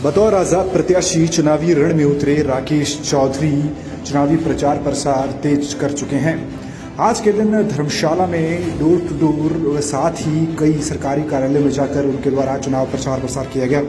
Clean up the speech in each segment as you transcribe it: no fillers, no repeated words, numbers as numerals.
बतौर आजाद प्रत्याशी चुनावी रण में उतरे राकेश चौधरी चुनावी प्रचार प्रसार तेज कर चुके हैं। आज के दिन धर्मशाला में डोर टू डोर साथ ही कई सरकारी कार्यालय में जाकर उनके द्वारा चुनाव प्रचार प्रसार किया गया।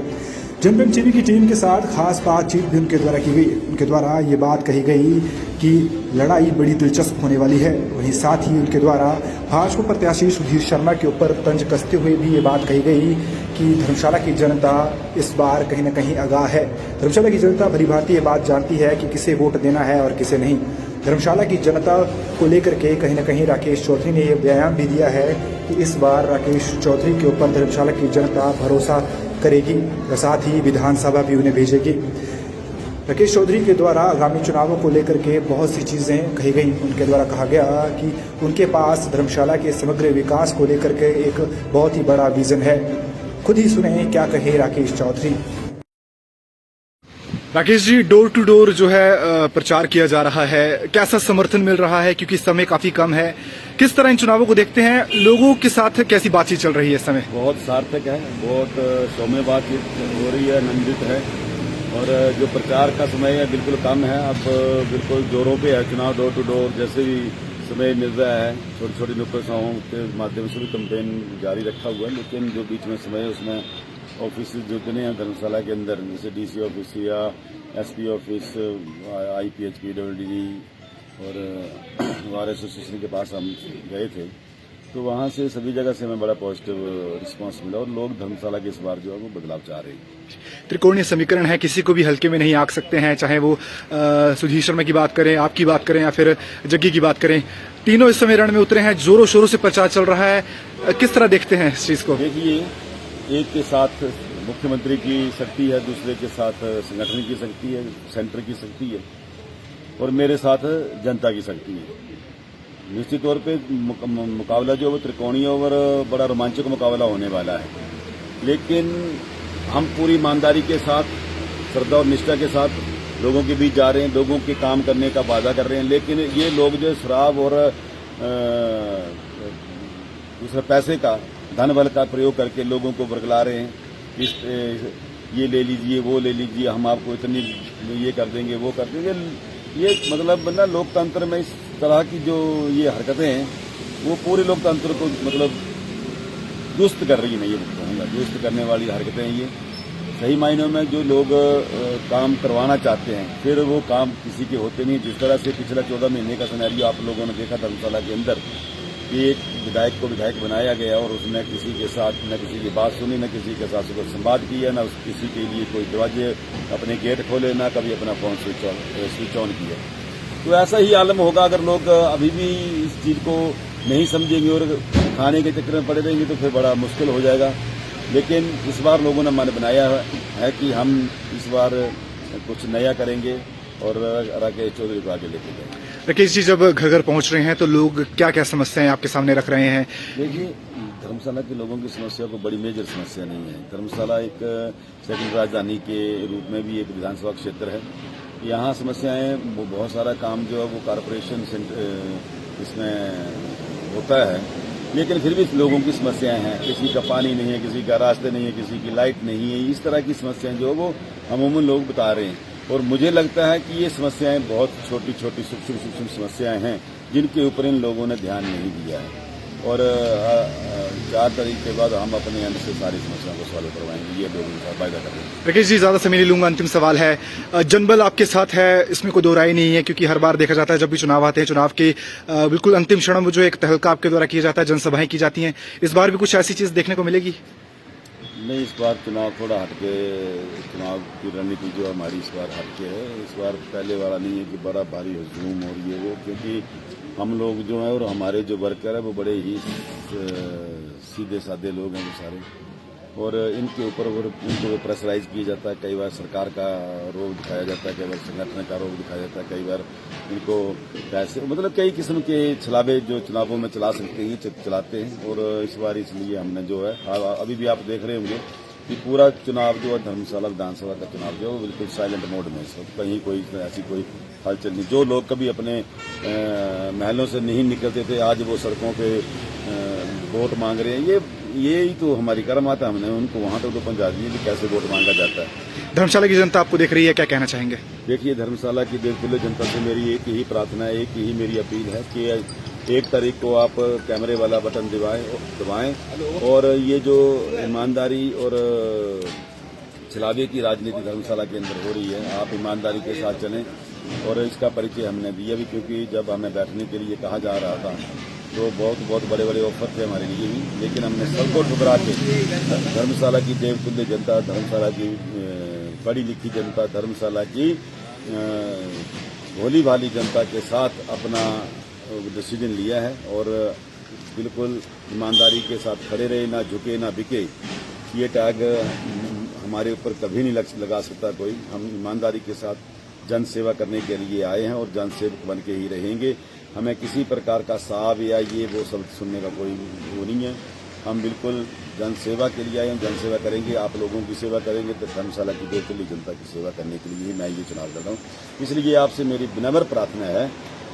जनपद टीवी की टीम के साथ खास बातचीत भी उनके द्वारा की गई। उनके द्वारा ये बात कही गई कि लड़ाई बड़ी दिलचस्प होने वाली है। वहीं साथ ही उनके द्वारा भाजपा प्रत्याशी सुधीर शर्मा के ऊपर तंज कसते हुए भी ये बात कही गई कि धर्मशाला की जनता इस बार कहीं न कहीं आगाह है। धर्मशाला की जनता भली भांति ये बात जानती है कि किसे वोट देना है और किसे नहीं। धर्मशाला की जनता को लेकर के कहीं न कहीं राकेश चौधरी ने यह बयान भी दिया है कि इस बार राकेश चौधरी के ऊपर धर्मशाला की जनता भरोसा करेगी और साथ ही विधानसभा भी उन्हें भेजेगी। राकेश चौधरी के द्वारा आगामी चुनावों को लेकर के बहुत सी चीज़ें कही गई। उनके द्वारा कहा गया कि उनके पास धर्मशाला के समग्र विकास को लेकर के एक बहुत ही बड़ा विजन है। खुद ही सुने क्या कहे Rakesh Chaudhary. Rakesh ji, door to door जो है प्रचार किया जा रहा है, कैसा समर्थन मिल रहा है क्योंकि समय काफी कम है? किस तरह इन चुनावों को देखते हैं? लोगों के साथ कैसी बातचीत चल रही है इस समय? बहुत सार्थक है, बहुत सौम्य बातचीत हो रही है, आनंदित है। और जो प्रचार का समय है बिल्कुल कम है, अब बिल्कुल जोरों पे है चुनाव। डोर टू डोर जैसे भी समय मिल रहा है, छोटी छोटी नुक्कड़ सभाओं के माध्यम से भी कैंपेन जारी रखा हुआ है। लेकिन जो बीच में समय है उसमें ऑफिस जितने हैं धर्मशाला के अंदर, जैसे डीसी ऑफिस या एसपी ऑफिस, IPH PWD और बार एसोसिएशन के पास हम गए थे, तो वहाँ से सभी जगह से हमें बड़ा पॉजिटिव रिस्पांस मिला और लोग धर्मशाला के इस बार जो है वो बदलाव चाह रहे हैं। त्रिकोणीय समीकरण है, किसी को भी हल्के में नहीं आंक सकते हैं, चाहे वो सुधीर शर्मा की बात करें, आपकी बात करें या फिर जग्गी की बात करें। तीनों इस समय रण में उतरे हैं, जोरों शोरों से प्रचार चल रहा है। किस तरह देखते हैं इस चीज को? देखिए, एक के साथ मुख्यमंत्री की शक्ति है, दूसरे के साथ संगठन की शक्ति है, सेंटर की शक्ति है और मेरे साथ जनता की शक्ति है। निश्चित तौर पे मुकाबला जो है त्रिकोणीय और बड़ा रोमांचक मुकाबला होने वाला है। लेकिन हम पूरी ईमानदारी के साथ, श्रद्धा और निष्ठा के साथ लोगों के बीच जा रहे हैं, लोगों के काम करने का वादा कर रहे हैं। लेकिन ये लोग जो शराब और दूसरे पैसे का, धन बल का प्रयोग करके लोगों को बरगला रहे हैं। ये ले लीजिए, वो ले लीजिए, हम आपको इतनी ये कर देंगे, वो कर देंगे। ये मतलब ना लोकतंत्र में इस तरह की जो ये हरकतें हैं वो पूरे लोकतंत्र को मतलब दुरुस्त कर रही है। ये कहूँगा दुरुस्त करने वाली हरकतें हैं ये। सही मायनों में जो लोग काम करवाना चाहते हैं फिर वो काम किसी के होते नहीं। जिस तरह से पिछला 14 महीने का सिनेरियो आप लोगों ने देखा धर्मशाला के अंदर कि एक विधायक को विधायक बनाया गया और उसने किसी के साथ न किसी की बात सुनी, न किसी के साथ कोई संवाद किया, न किसी के लिए कोई दरवाजे अपने गेट खोले, न कभी अपना फोन स्विच ऑन किया। तो ऐसा ही आलम होगा अगर लोग अभी भी इस चीज को नहीं समझेंगे और खाने के चक्कर में पड़े रहेंगे तो फिर बड़ा मुश्किल हो जाएगा। लेकिन इस बार लोगों ने मन बनाया है कि हम इस बार कुछ नया करेंगे और राकेश चौधरी को आगे लेके जाएंगे। राकेश जी, जब घर घर पहुंच रहे हैं तो लोग क्या क्या समस्याएं आपके सामने रख रहे हैं? देखिए, धर्मशाला के लोगों की समस्या को बड़ी मेजर समस्या नहीं है। धर्मशाला एक सेकंड राजधानी के रूप में भी एक विधानसभा क्षेत्र है। यहाँ समस्याएं वो बहुत सारा काम जो है वो कारपोरेशन इसमें होता है, लेकिन फिर भी लोगों की समस्याएं हैं। किसी का पानी नहीं है, किसी का रास्ते नहीं है, किसी की लाइट नहीं है। इस तरह की समस्याएं जो है वो अमूमन लोग बता रहे हैं और मुझे लगता है कि ये समस्याएं बहुत छोटी छोटी सूक्ष्म समस्याएं हैं जिनके ऊपर इन लोगों ने ध्यान नहीं दिया है। और 4 तारीख के बाद हम अपने अंदर से सारी समस्याओं को सॉल्व करवाएंगे, ये लोगों का वायदा कर रहे हैं। राकेश जी, ज्यादा समय नहीं लूंगा, अंतिम सवाल है। जनबल आपके साथ है, इसमें कोई दो राय नहीं है, क्योंकि हर बार देखा जाता है जब भी चुनाव आते हैं, चुनाव के बिल्कुल अंतिम क्षण में जो एक तहलका आपके द्वारा किया जाता है, जनसभाएं की जाती हैं। इस बार भी कुछ ऐसी चीज देखने को मिलेगी? नहीं, इस बार चुनाव थोड़ा हटके, चुनाव की रणनीति जो हमारी इस बार हटके है। इस बार पहले वाला नहीं है कि बड़ा भारी हजूम और ये वो, क्योंकि हम लोग जो है और हमारे जो वर्कर है वो बड़े ही सीधे साधे लोग हैं वो सारे, और इनके ऊपर इनको प्रेशराइज किया जाता है। कई बार सरकार का रोग दिखाया जाता है, कई बार संगठन का रोग दिखाया जाता है, कई बार इनको पैसे मतलब कई किस्म के छलावे जो चुनावों में चला सकते हैं चलाते हैं। और इस बार इसलिए हमने जो है अभी भी आप देख रहे होंगे कि पूरा चुनाव जो है धर्मशाला विधानसभा का चुनाव जो है वो बिल्कुल साइलेंट मोड में है। कहीं कोई ऐसी कोई हलचल नहीं। जो लोग कभी अपने महलों से नहीं निकलते थे आज वो सड़कों पे वोट मांग रहे हैं। यही तो हमारी करमात है, हमने उनको वहां तक तो पहुंचा दिए कि कैसे वोट मांगा जाता है। धर्मशाला की जनता आपको देख रही है, क्या कहना चाहेंगे? देखिए, धर्मशाला की देवतुल्य जनता से मेरी एक ही प्रार्थना है, एक ही मेरी अपील है कि 1 तारीख को आप कैमरे वाला बटन दबाएं और ये जो ईमानदारी और छलावे की राजनीति धर्मशाला के अंदर हो रही है, आप ईमानदारी के साथ चलें। और इसका परिचय हमने दिया भी, क्योंकि जब हमें बैठने के लिए कहा जा रहा था तो बहुत बड़े बड़े ऑफर थे हमारे लिए भी, लेकिन हमने सबको ठुकरा के धर्मशाला की देवतुल्य जनता, धर्मशाला की पढ़ी लिखी जनता, धर्मशाला की भोली भाली जनता के साथ अपना डिसीजन लिया है और बिल्कुल ईमानदारी के साथ खड़े रहे, ना झुके ना बिके। ये टैग हमारे ऊपर कभी नहीं लगा सकता कोई। हम ईमानदारी के साथ जन सेवा करने के लिए आए हैं और जन सेवक बन के ही रहेंगे। हमें किसी प्रकार का साब या ये वो सब सुनने का कोई वो नहीं है। हम बिल्कुल जन सेवा के लिए आए हैं, जन सेवा करेंगे, आप लोगों की सेवा करेंगे, तो धर्मशाला की देवतुल्य जनता की सेवा करने के लिए ही मैं ये चुनाव लड़ रहा हूँ। इसलिए आपसे मेरी विनम्र प्रार्थना है,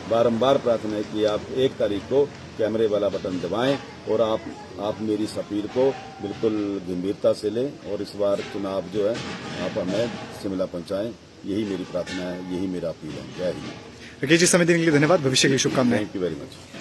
बारंबार प्रार्थना है कि आप 1 तारीख को कैमरे वाला बटन दबाएं और आप मेरी इस अपील को बिल्कुल गंभीरता से लें और इस बार चुनाव जो है आप हमें शिमला पहुंचाएं। यही मेरी प्रार्थना है, यही मेरा अपील है। जय हिंद। राकेश जी, समय देने के लिए धन्यवाद। भविष्य के लिए शुभकामनाएं। Thank you very much.